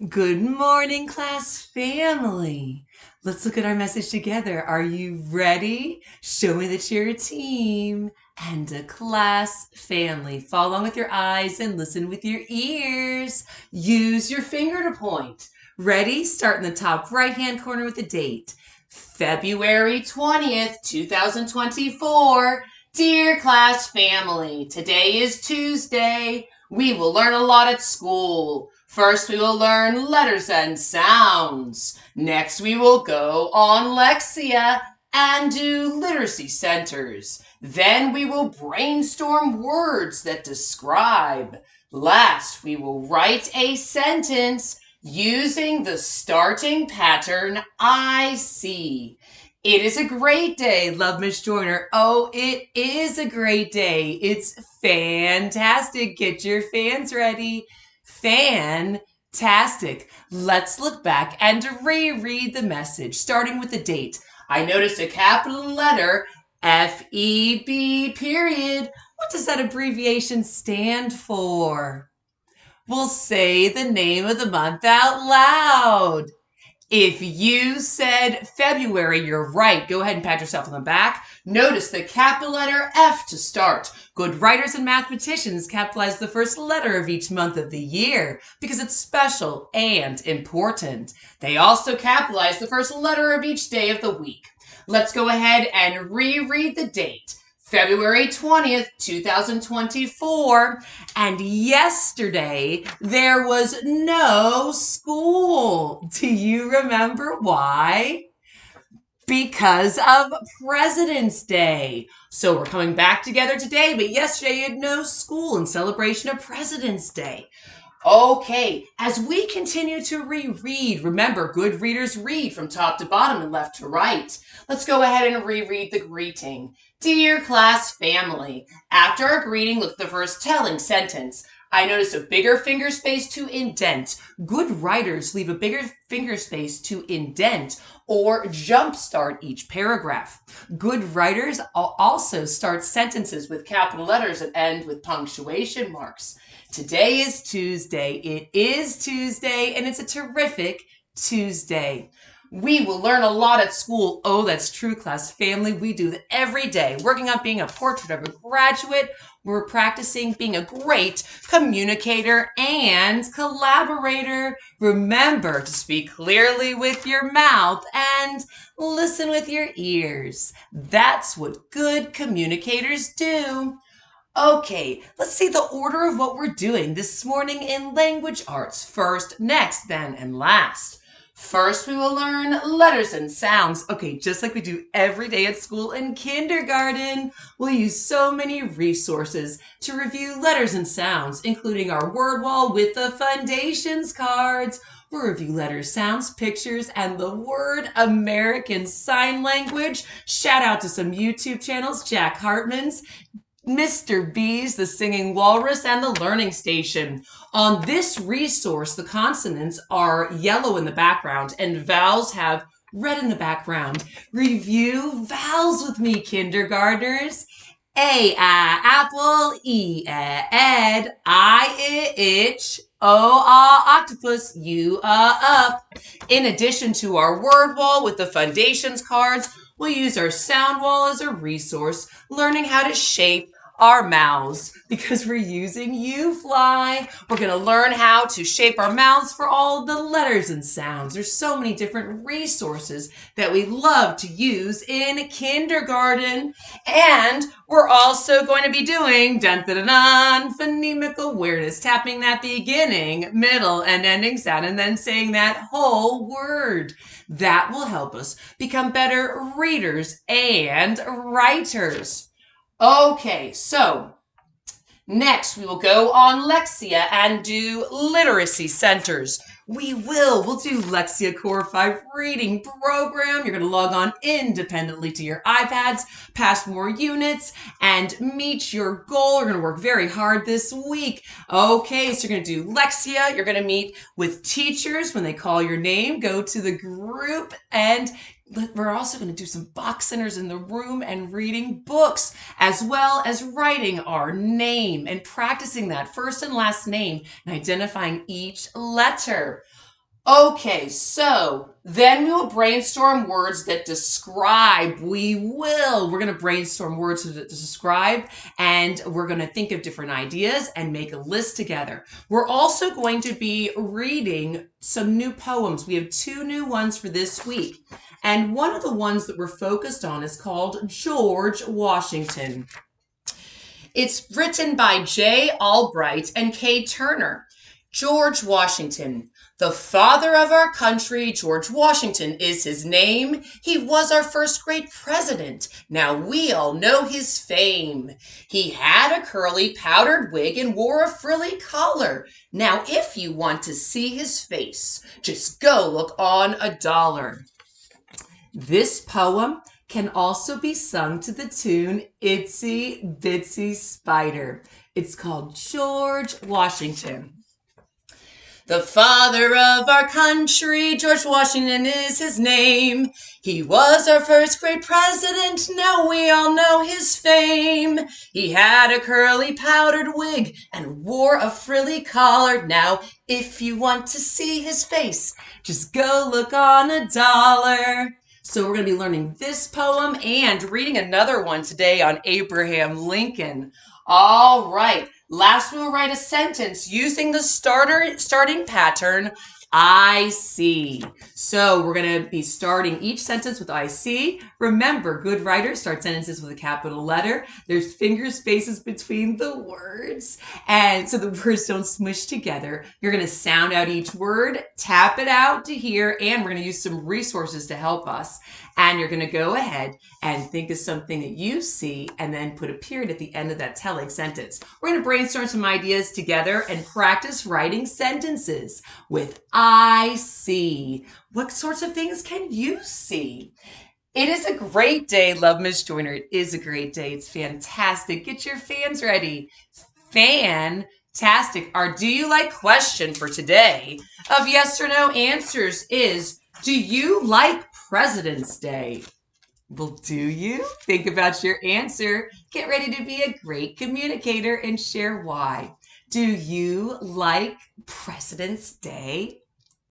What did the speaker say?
Good morning, class family. Let's look at our message together. Are you ready? Show me that you're a team and a class family. Follow along with your eyes and listen with your ears. Use your finger to point. Ready? Start in the top right-hand corner with the date. February 20th, 2024. Dear class family, today is Tuesday. We will learn a lot at school. First, we will learn letters and sounds. Next, we will go on Lexia and do literacy centers. Then we will brainstorm words that describe. Last, we will write a sentence using the starting pattern I see. It is a great day, love Miss Joyner. Oh, it is a great day. It's fantastic. Get your fans ready. Fantastic. Let's look back and reread the message, starting with the date. I noticed a capital letter, FEB period. What does that abbreviation stand for? We'll say the name of the month out loud. If you said February, you're right. Go ahead and pat yourself on the back. Notice the capital letter F to start. Good writers and mathematicians capitalize the first letter of each month of the year because it's special and important. They also capitalize the first letter of each day of the week. Let's go ahead and reread the date. February 20th, 2024. And yesterday there was no school. Do you remember why? Because of President's Day. So we're coming back together today, but yesterday you had no school in celebration of President's Day. Okay, as we continue to reread, remember, good readers read from top to bottom and left to right. Let's go ahead and reread the greeting. Dear class family, after our greeting, look at the first telling sentence. I noticed a bigger finger space to indent. Good writers leave a bigger finger space to indent or jumpstart each paragraph. Good writers also start sentences with capital letters and end with punctuation marks. Today is Tuesday. It is Tuesday, and it's a terrific Tuesday. We will learn a lot at school. Oh, that's true, class family. We do that every day, working on being a portrait of a graduate. We're practicing being a great communicator and collaborator. Remember to speak clearly with your mouth and listen with your ears. That's what good communicators do. Okay, let's see the order of what we're doing this morning in language arts. First, next, then, and last. First, we will learn letters and sounds. Okay, just like we do every day at school and kindergarten, we'll use so many resources to review letters and sounds, including our word wall with the foundations cards. We'll review letters, sounds, pictures, and the word American Sign Language. Shout out to some YouTube channels, Jack Hartman's, Mr. B's, The Singing Walrus, and The Learning Station. On this resource, the consonants are yellow in the background and vowels have red in the background. Review vowels with me, kindergartners. A, apple, E, ed, I, itch, O, octopus, U, up. In addition to our word wall with the foundations cards, we'll use our sound wall as a resource, learning how to shape our mouths because we're using U-Fly. We're going to learn how to shape our mouths for all the letters and sounds. There's so many different resources that we love to use in kindergarten. And we're also going to be doing dun-dun-dun, phonemic awareness, tapping that beginning, middle, and ending sound, and then saying that whole word. That will help us become better readers and writers. Okay, so next we will go on Lexia and do literacy centers. We'll do Lexia Core 5 reading program. You're going to log on independently to your iPads, pass more units, and meet your goal. You're going to work very hard this week. Okay, so you're going to do Lexia. You're going to meet with teachers when they call your name. Go to the group, and we're also going to do some box centers in the room and reading books, as well as writing our name and practicing that first and last name and identifying each letter. Okay, so then we will brainstorm words that describe. We're going to brainstorm words that describe, and we're going to think of different ideas and make a list together. We're also going to be reading some new poems. We have 2 new ones for this week. And one of the ones that we're focused on is called George Washington. It's written by J. Albright and K. Turner. George Washington. The father of our country, George Washington is his name. He was our first great president. Now we all know his fame. He had a curly powdered wig and wore a frilly collar. Now if you want to see his face, just go look on $1. This poem can also be sung to the tune Itsy Bitsy Spider. It's called George Washington. The father of our country, George Washington is his name. He was our first great president, now we all know his fame. He had a curly powdered wig and wore a frilly collar. Now, if you want to see his face, just go look on $1. So we're going to be learning this poem and reading another one today on Abraham Lincoln. All right. Last, we'll write a sentence using the starting pattern, I see. So we're going to be starting each sentence with I see. Remember, good writers start sentences with a capital letter. There's finger spaces between the words. And so the words don't smush together. You're going to sound out each word, tap it out to hear, and we're going to use some resources to help us. And you're going to go ahead and think of something that you see and then put a period at the end of that telling sentence. We're going to brainstorm some ideas together and practice writing sentences with I see. What sorts of things can you see? It is a great day. Love Miss Joyner. It is a great day. It's fantastic. Get your fans ready. Fantastic. Our do you like question for today of yes or no answers is, do you like President's Day? Well, do you? Think about your answer. Get ready to be a great communicator and share why. Do you like President's Day?